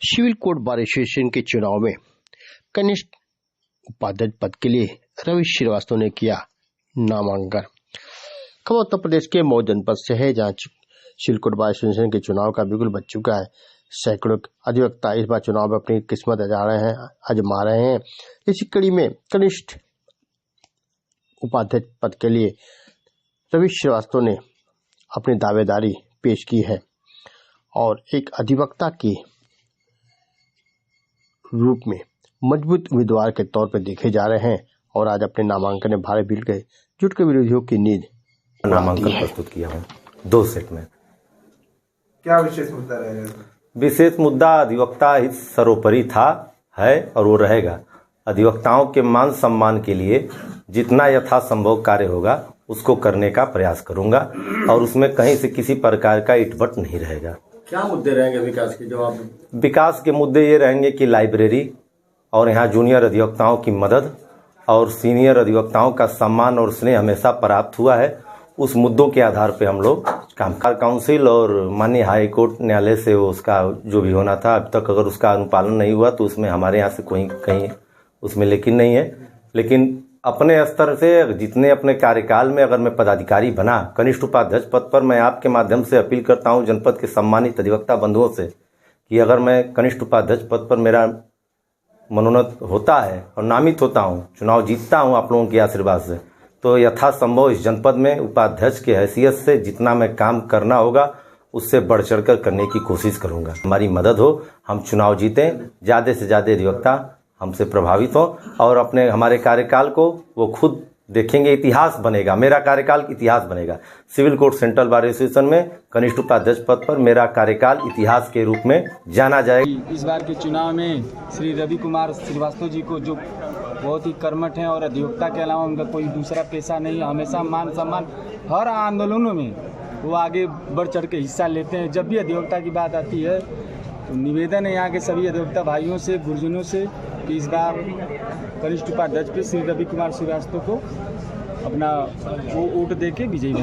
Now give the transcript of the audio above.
Civil court bar association के चुनाव में कनिष्ठ उपाध्यक्ष पद के लिए रवि श्रीवास्तव ने किया नामांकन। खबर उत्तर प्रदेश के मऊ जनपद से है, जहां सिविल कोर्ट बार एसोसिएशन के चुनाव का बिगुल बज चुका है। सैकड़ों अधिवक्ता इस बार चुनाव में अपनी किस्मत आजमा रहे हैं। इसी कड़ी में कनिष्ठ उपाध्यक्ष पद के लिए रवि श्रीवास्तव ने अपनी दावेदारी पेश की है और एक अधिवक्ता के रूप में मजबूत उम्मीदवार के तौर पर देखे जा रहे हैं और आज अपने नामांकन में भारी भीड़ के जुट के विरोधियों की नींद नामांकन प्रस्तुत किया हूँ 2 सेट में। क्या विशेष मुद्दा रहेगा? विशेष मुद्दा अधिवक्ता हित सर्वोपरि था, है और वो रहेगा। अधिवक्ताओं के मान सम्मान के लिए जितना यथासंभव कार्य होगा उसको करने का प्रयास करूंगा और उसमें कहीं से किसी प्रकार का इटवट नहीं रहेगा। क्या मुद्दे रहेंगे विकास के? जवाब विकास के मुद्दे ये रहेंगे कि लाइब्रेरी और यहाँ जूनियर अधिवक्ताओं की मदद और सीनियर अधिवक्ताओं का सम्मान और स्नेह हमेशा प्राप्त हुआ है। उस मुद्दों के आधार पे हम लोग काम काउंसिल और माननीय हाई कोर्ट न्यायालय से उसका जो भी होना था अब तक अगर उसका अनुपालन नहीं हुआ तो उसमें हमारे यहाँ से कोई कहीं उसमें लेकिन नहीं है। लेकिन अपने स्तर से जितने अपने कार्यकाल में अगर मैं पदाधिकारी बना कनिष्ठ उपाध्यक्ष पद पर, मैं आपके माध्यम से अपील करता हूं जनपद के सम्मानित अधिवक्ता बंधुओं से कि अगर मैं कनिष्ठ उपाध्यक्ष पद पर मेरा मनोनयन होता है और नामित होता हूं, चुनाव जीतता हूं आप लोगों के आशीर्वाद से, तो यथासंभव इस जनपद में उपाध्यक्ष की हैसियत से जितना मैं काम करना होगा उससे बढ़ चढ़ कर करने की कोशिश करूंगा। हमारी मदद हो, हम चुनाव जीतें, ज़्यादा से ज़्यादा अधिवक्ता हमसे प्रभावित हो और अपने हमारे कार्यकाल को वो खुद देखेंगे। इतिहास बनेगा, मेरा कार्यकाल इतिहास बनेगा। Civil court central bar association में कनिष्ठ उपाध्यक्ष पद पर मेरा कार्यकाल इतिहास के रूप में जाना जाएगा। इस बार के चुनाव में श्री रवि कुमार श्रीवास्तव जी को जो बहुत ही कर्मठ हैं और अधिवक्ता के अलावा उनका कोई दूसरा पेशा नहीं है, हमेशा मान सम्मान हर आंदोलनों में वो आगे बढ़ चढ़ के हिस्सा लेते हैं। जब भी अधिवक्ता की बात आती है तो निवेदन है यहाँ के सभी अधिवक्ता भाइयों से, गुरुजनों से कि इस बार कनिष्ठ उपाध्यक्ष पे श्री रवि कुमार श्रीवास्तव को अपना वो वोट दे के विजयी